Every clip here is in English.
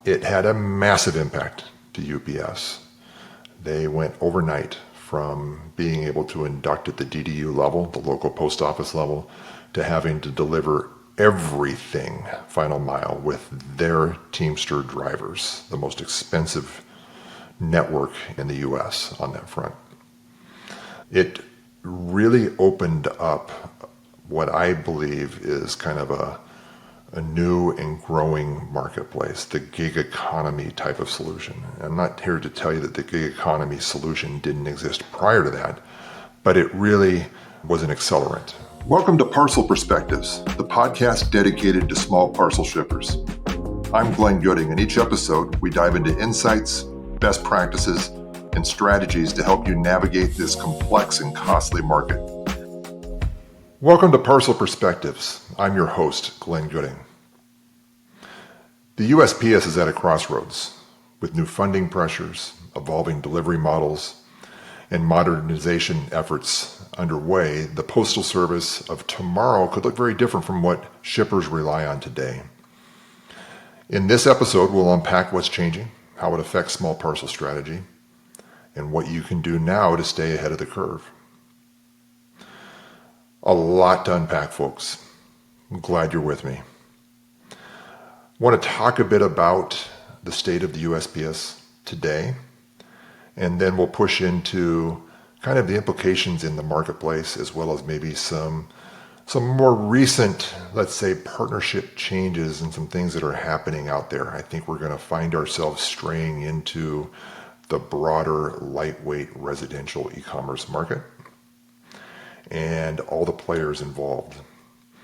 It had a massive impact to UPS. They went overnight from being able to induct at the DDU level, the local post office level, to having to deliver everything final mile with their Teamster drivers, the most expensive network in the US on that front. It really opened up what I believe is kind of a new and growing marketplace, the gig economy type of solution. I'm not here to tell you that the gig economy solution didn't exist prior to that, but it really was an accelerant. Welcome to Parcel Perspectives, the podcast dedicated to small parcel shippers. I'm Glenn Gooding, and each episode we dive into insights, best practices, and strategies to help you navigate this complex and costly market. Welcome to Parcel Perspectives. I'm your host, Glenn Gooding. The USPS is at a crossroads with new funding pressures, evolving delivery models, and modernization efforts underway. The Postal Service of tomorrow could look very different from what shippers rely on today. In this episode, we'll unpack what's changing, how it affects small parcel strategy, and what you can do now to stay ahead of the curve. A lot to unpack, folks. I'm glad you're with me. I want to talk a bit about the state of the USPS today, and then we'll push into kind of the implications in the marketplace, as well as maybe some more recent, let's say, partnership changes and some things that are happening out there. I think we're going to find ourselves straying into the broader lightweight residential e-commerce market and all the players involved.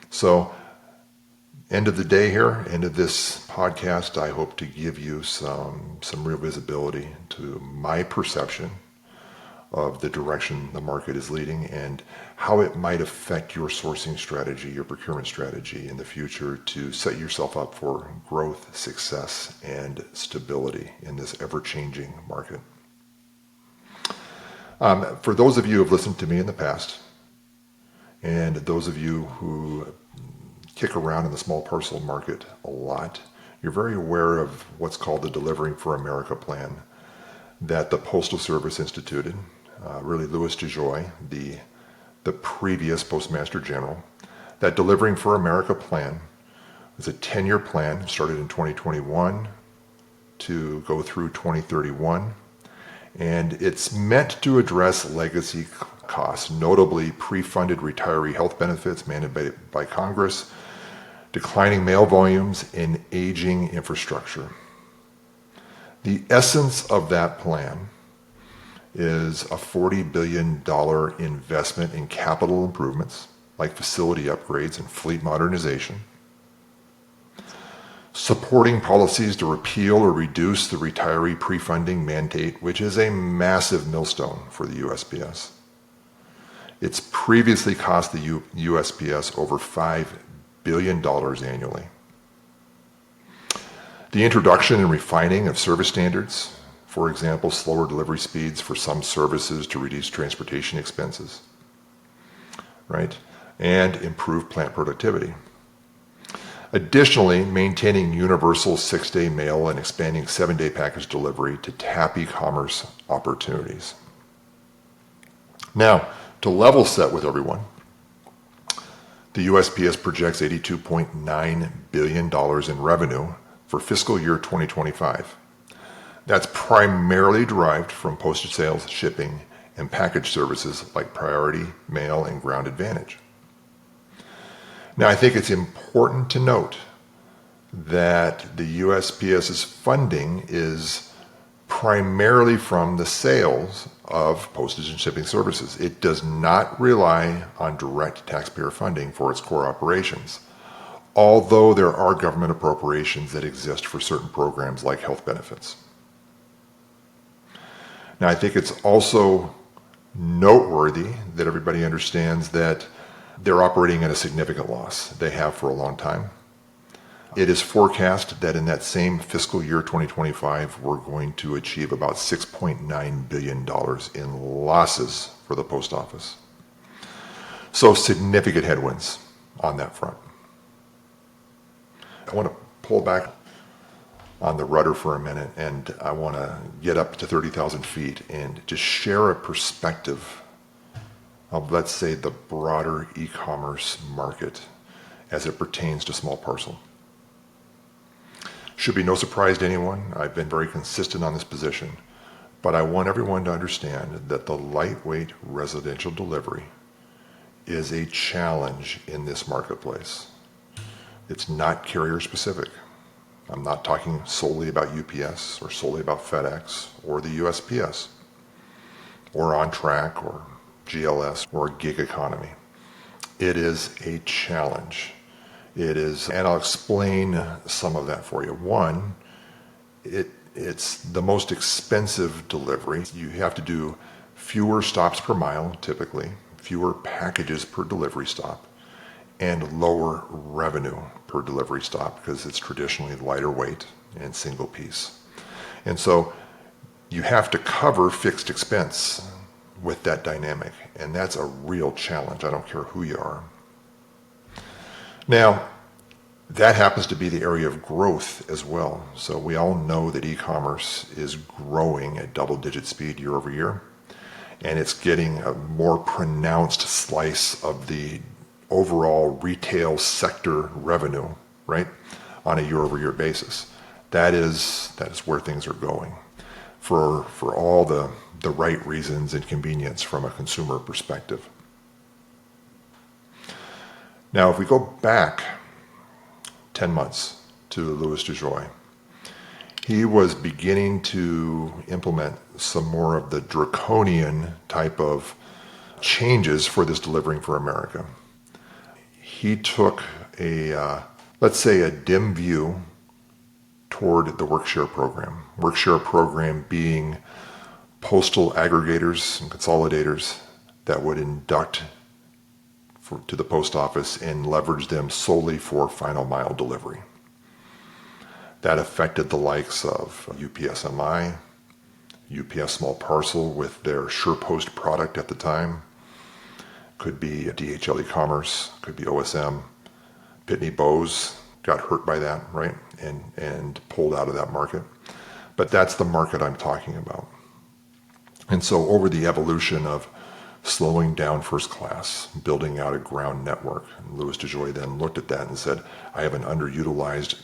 So, end of the day here, end of this podcast, I hope to give you some real visibility to my perception of the direction the market is leading and how it might affect your sourcing strategy, your procurement strategy in the future to set yourself up for growth, success, and stability in this ever-changing market. For those of you who have listened to me in the past, and those of you who kick around in the small parcel market a lot, you're very aware of what's called the Delivering for America plan that the Postal Service instituted. Really, Louis DeJoy, the previous Postmaster General. That Delivering for America plan was a 10-year plan, started in 2021 to go through 2031. And it's meant to address legacy costs, notably pre-funded retiree health benefits mandated by Congress, declining mail volumes, and aging infrastructure. The essence of that plan is a $40 billion investment in capital improvements, like facility upgrades and fleet modernization, supporting policies to repeal or reduce the retiree pre-funding mandate, which is a massive millstone for the USPS. It's previously cost the USPS over $5 billion annually. The introduction and refining of service standards, for example, slower delivery speeds for some services to reduce transportation expenses, right? And improve plant productivity. Additionally, maintaining universal 6-day mail and expanding 7-day package delivery to tap e-commerce opportunities. Now, to level set with everyone, the USPS projects $82.9 billion in revenue for fiscal year 2025. That's primarily derived from postage sales, shipping, and package services like Priority, Mail, and Ground Advantage. Now, I think it's important to note that the USPS's funding is primarily from the sales of postage and shipping services. It does not rely on direct taxpayer funding for its core operations, although there are government appropriations that exist for certain programs like health benefits. Now, I think it's also noteworthy that everybody understands that they're operating at a significant loss. They have for a long time. It is forecast that in that same fiscal year 2025, we're going to achieve about $6.9 billion in losses for the post office. So significant headwinds on that front. I want to pull back on the rudder for a minute, and I want to get up to 30,000 feet and just share a perspective of, let's say, the broader e-commerce market as it pertains to small parcel. Should be no surprise to anyone. I've been very consistent on this position, but I want everyone to understand that the lightweight residential delivery is a challenge in this marketplace. It's not carrier specific. I'm not talking solely about UPS or solely about FedEx or the USPS or On Track or GLS or gig economy. It is a challenge. It is, and I'll explain some of that for you. One, it's the most expensive delivery. You have to do fewer stops per mile, typically, fewer packages per delivery stop, and lower revenue per delivery stop because it's traditionally lighter weight and single piece. And so you have to cover fixed expense with that dynamic, and that's a real challenge. I don't care who you are. Now, that happens to be the area of growth as well. So we all know that e-commerce is growing at double-digit speed year over year, and it's getting a more pronounced slice of the overall retail sector revenue, right, on a year-over-year basis. That is where things are going for all the right reasons and convenience from a consumer perspective. Now, if we go back 10 months to Louis DeJoy, he was beginning to implement some more of the draconian type of changes for this delivering for America. He took let's say a dim view toward the Workshare program. Workshare program being postal aggregators and consolidators that would induct to the post office and leverage them solely for final mile delivery. That affected the likes of UPSMI, UPS Small Parcel with their SurePost product at the time. Could be DHL e-commerce, could be OSM. Pitney Bowes got hurt by that, right? And pulled out of that market. But that's the market I'm talking about. And so over the evolution of slowing down first class, building out a ground network, Louis DeJoy then looked at that and said, I have an underutilized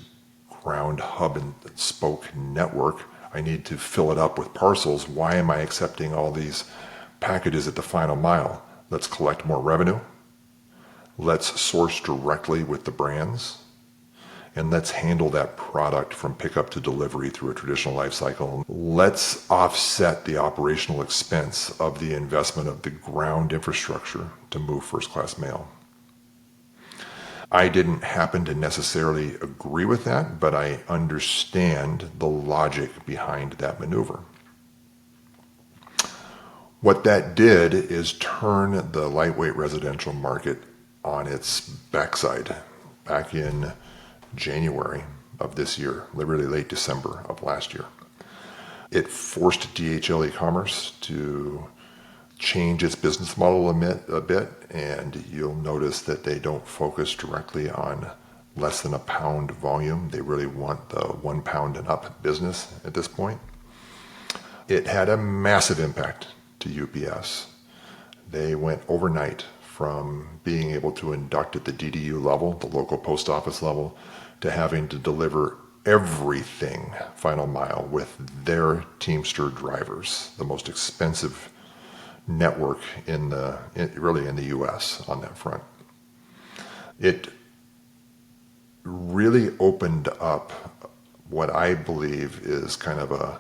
ground hub and spoke network. I need to fill it up with parcels. Why am I accepting all these packages at the final mile? Let's collect more revenue. Let's source directly with the brands. And let's handle that product from pickup to delivery through a traditional life cycle. Let's offset the operational expense of the investment of the ground infrastructure to move first-class mail. I didn't happen to necessarily agree with that, but I understand the logic behind that maneuver. What that did is turn the lightweight residential market on its backside back in January of this year, really late December of last year. It forced DHL e-commerce to change its business model a bit, and you'll notice that they don't focus directly on less than a pound volume. They really want the 1 pound and up business at this point. It had a massive impact to UPS. They went overnight from being able to induct at the DDU level, the local post office level, to having to deliver everything final mile with their Teamster drivers, the most expensive network really in the US on that front. It really opened up what I believe is kind of a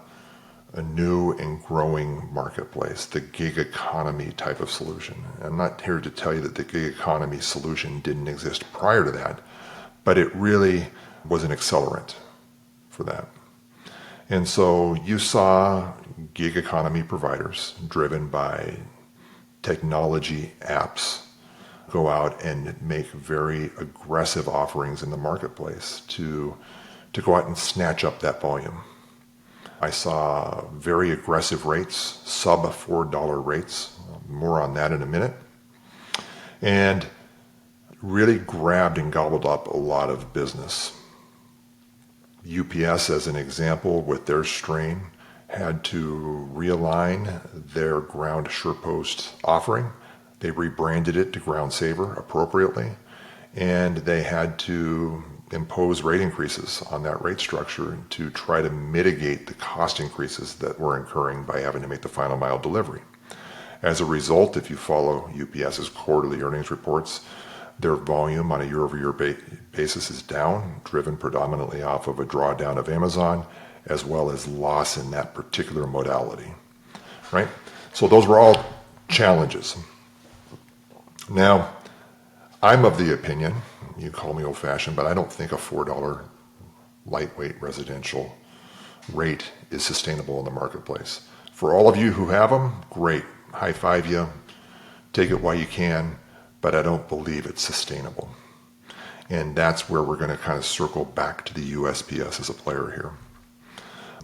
new and growing marketplace, the gig economy type of solution. I'm not here to tell you that the gig economy solution didn't exist prior to that, but it really was an accelerant for that. And so you saw gig economy providers driven by technology apps go out and make very aggressive offerings in the marketplace to go out and snatch up that volume. I saw very aggressive rates, sub $4 rates, more on that in a minute, and really grabbed and gobbled up a lot of business. UPS, as an example, with their strain, had to realign their Ground SurePost offering. They rebranded it to Ground Saver appropriately, and they had to impose rate increases on that rate structure to try to mitigate the cost increases that were incurring by having to make the final mile delivery. As a result, if you follow UPS's quarterly earnings reports, their volume on a year-over-year basis is down, driven predominantly off of a drawdown of Amazon, as well as loss in that particular modality, right? So those were all challenges. Now, I'm of the opinion, you call me old-fashioned, but I don't think a $4 lightweight residential rate is sustainable in the marketplace. For all of you who have them, great, high five you, take it while you can, but I don't believe it's sustainable. And that's where we're going to kind of circle back to the USPS as a player here.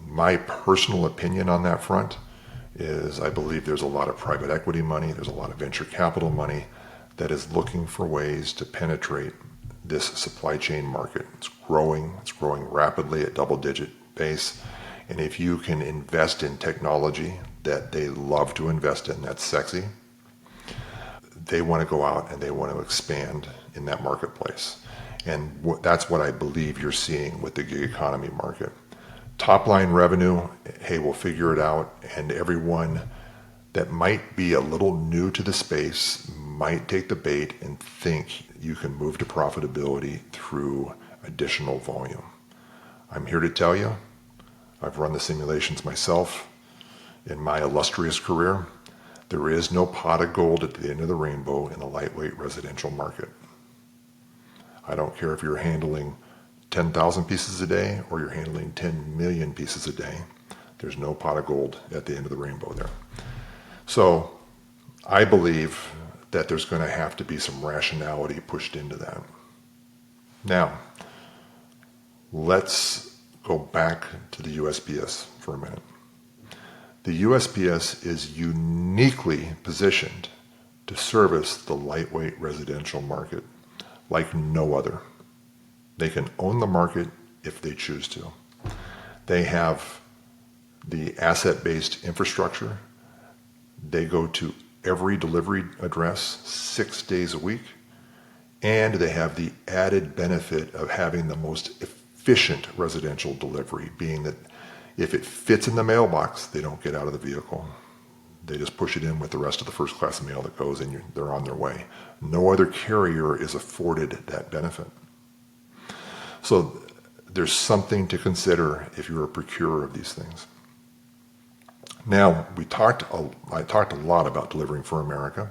My personal opinion on that front is I believe there's a lot of private equity money, there's a lot of venture capital money that is looking for ways to penetrate this supply chain market. It's growing rapidly at double-digit pace. And if you can invest in technology that they love to invest in, that's sexy, they want to go out and they want to expand in that marketplace. And that's what I believe you're seeing with the gig economy market. Top line revenue, hey, we'll figure it out. And everyone that might be a little new to the space might take the bait and think you can move to profitability through additional volume. I'm here to tell you, I've run the simulations myself in my illustrious career. There is no pot of gold at the end of the rainbow in the lightweight residential market. I don't care if you're handling 10,000 pieces a day or you're handling 10 million pieces a day. There's no pot of gold at the end of the rainbow there. So I believe that there's going to have to be some rationality pushed into that. Now, let's go back to the USPS for a minute. The USPS is uniquely positioned to service the lightweight residential market like no other. They can own the market if they choose to. They have the asset-based infrastructure. They go to every delivery address 6 days a week, and they have the added benefit of having the most efficient residential delivery, being that if it fits in the mailbox, they don't get out of the vehicle. They just push it in with the rest of the first class mail that goes and they're on their way. No other carrier is afforded that benefit. So there's something to consider if you're a procurer of these things. Now, I talked a lot about delivering for America.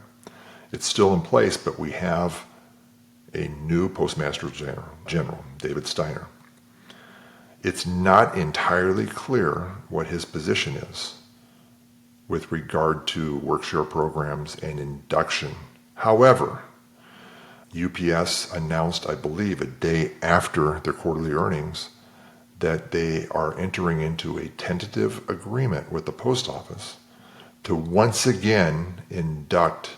It's still in place, but we have a new Postmaster General, David Steiner. It's not entirely clear what his position is with regard to Workshare programs and induction. However, UPS announced, I believe, a day after their quarterly earnings that they are entering into a tentative agreement with the post office to once again induct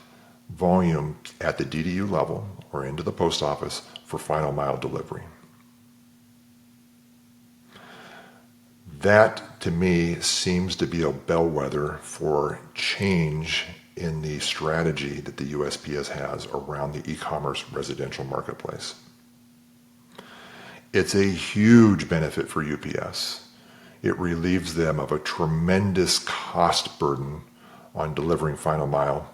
volume at the DDU level or into the post office for final mile delivery. That, to me, seems to be a bellwether for change in the strategy that the USPS has around the e-commerce residential marketplace. It's a huge benefit for UPS. It relieves them of a tremendous cost burden on delivering final mile.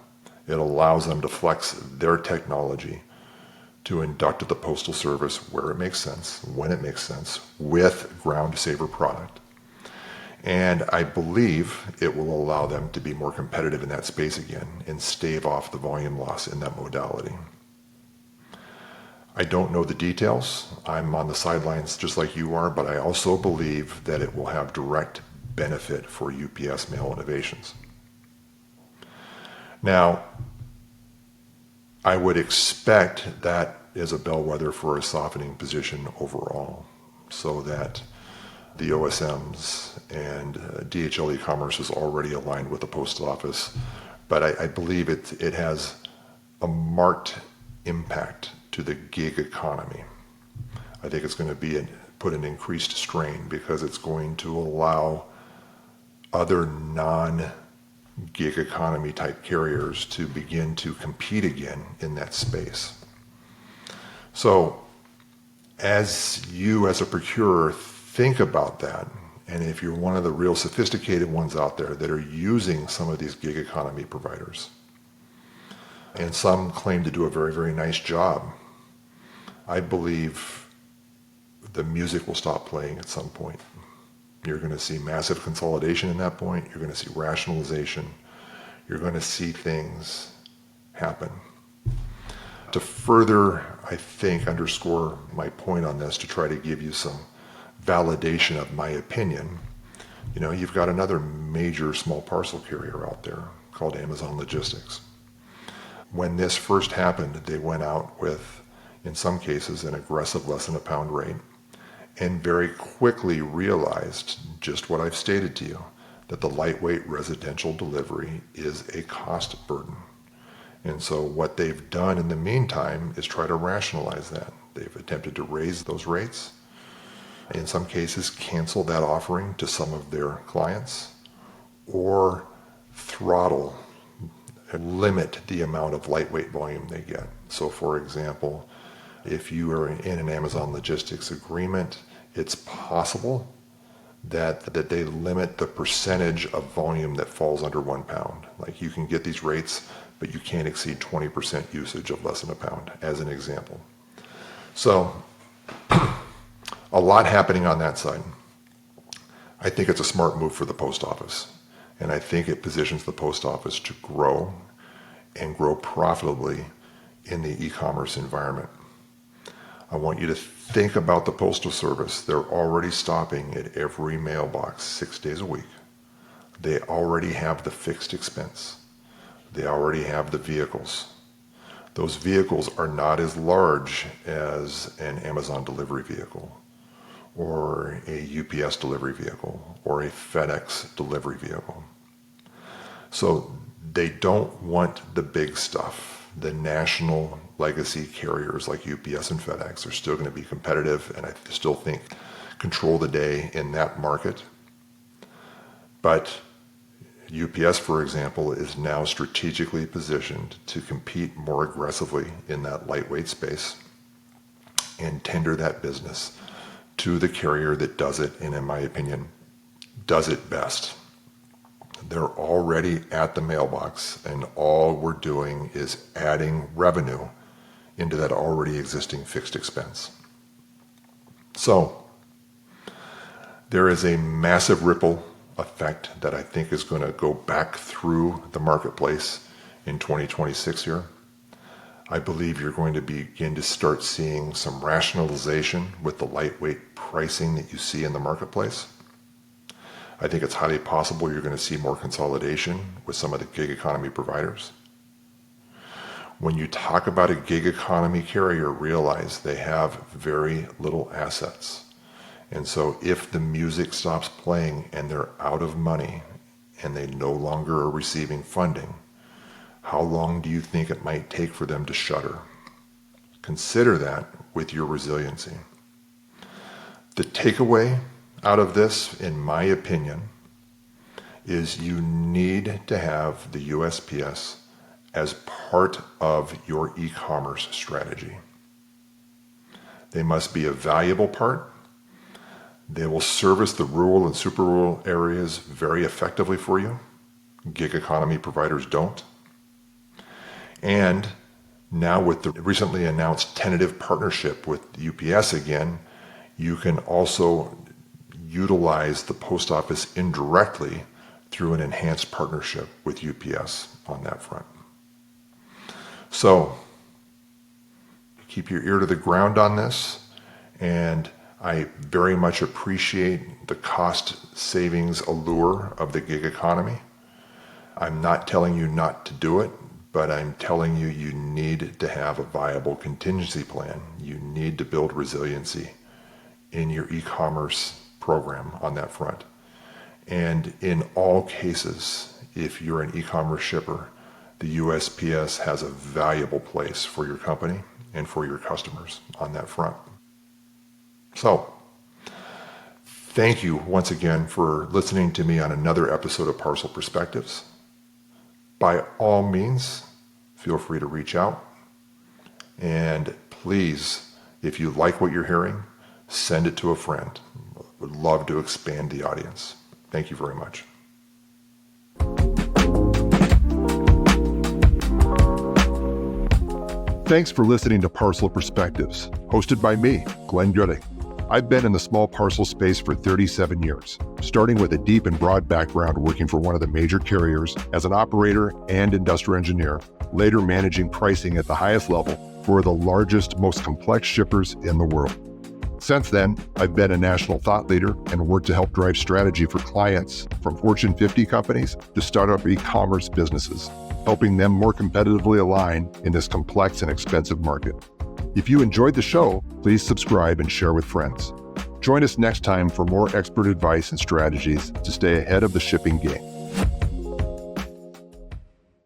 It allows them to flex their technology to induct at the Postal Service where it makes sense, when it makes sense, with Ground Saver product. And I believe it will allow them to be more competitive in that space again and stave off the volume loss in that modality. I don't know the details. I'm on the sidelines just like you are, but I also believe that it will have direct benefit for UPS Mail Innovations. Now, I would expect that is a bellwether for a softening position overall, so that the OSMs and DHL e-commerce is already aligned with the postal office, but I believe it has a marked impact to the gig economy. I think it's going to be put an increased strain because it's going to allow other non-gig economy type carriers to begin to compete again in that space. So as you as a procurer think about that, and if you're one of the real sophisticated ones out there that are using some of these gig economy providers, and some claim to do a very, very nice job, I believe the music will stop playing at some point. You're going to see massive consolidation in that point. You're going to see rationalization. You're going to see things happen. To further, I think, underscore my point on this, to try to give you some validation of my opinion, you've got another major small parcel carrier out there called Amazon Logistics. When this first happened, they went out with, in some cases, an aggressive less than a pound rate, and very quickly realized just what I've stated to you, that the lightweight residential delivery is a cost burden. And so what they've done in the meantime is try to rationalize that. They've attempted to raise those rates, in some cases cancel that offering to some of their clients, or throttle and limit the amount of lightweight volume they get. So for example, if you are in an Amazon Logistics agreement, it's possible that they limit the percentage of volume that falls under 1 pound. Like, you can get these rates, but you can't exceed 20% usage of less than a pound, as an example. So a lot happening on that side. I think it's a smart move for the post office, and I think it positions the post office to grow and grow profitably in the e-commerce environment. I want you to think about the Postal Service. They're already stopping at every mailbox 6 days a week. They already have the fixed expense. They already have the vehicles. Those vehicles are not as large as an Amazon delivery vehicle, or a UPS delivery vehicle, or a FedEx delivery vehicle. So they don't want the big stuff. The national legacy carriers like UPS and FedEx are still going to be competitive, and I still think control the day in that market. But UPS, for example, is now strategically positioned to compete more aggressively in that lightweight space and tender that business to the carrier that does it, and in my opinion, does it best. They're already at the mailbox, and all we're doing is adding revenue into that already existing fixed expense. So there is a massive ripple effect that I think is going to go back through the marketplace in 2026 here. I believe you're going to begin to start seeing some rationalization with the lightweight pricing that you see in the marketplace. I think it's highly possible you're going to see more consolidation with some of the gig economy providers. When you talk about a gig economy carrier, realize they have very little assets. And so if the music stops playing and they're out of money and they no longer are receiving funding, how long do you think it might take for them to shutter? Consider that with your resiliency. The takeaway out of this, in my opinion, is you need to have the USPS as part of your e-commerce strategy. They must be a valuable part. They will service the rural and super rural areas very effectively for you. Gig economy providers don't. And now with the recently announced tentative partnership with UPS again, you can also utilize the post office indirectly through an enhanced partnership with UPS on that front. So keep your ear to the ground on this, and I very much appreciate the cost savings allure of the gig economy. I'm not telling you not to do it, but I'm telling you, you need to have a viable contingency plan. You need to build resiliency in your e-commerce program on that front. And in all cases, if you're an e-commerce shipper, the USPS has a valuable place for your company and for your customers on that front. So Thank you once again for listening to me on another episode of Parcel Perspectives. By all means, feel free to reach out. And please, if you like what you're hearing, send it to a friend. Would love to expand the audience. Thank you very much. Thanks for listening to Parcel Perspectives, hosted by me, Glenn Gooding. I've been in the small parcel space for 37 years, starting with a deep and broad background working for one of the major carriers as an operator and industrial engineer, later managing pricing at the highest level for the largest, most complex shippers in the world. Since then, I've been a national thought leader and worked to help drive strategy for clients from Fortune 50 companies to startup e-commerce businesses, helping them more competitively align in this complex and expensive market. If you enjoyed the show, please subscribe and share with friends. Join us next time for more expert advice and strategies to stay ahead of the shipping game.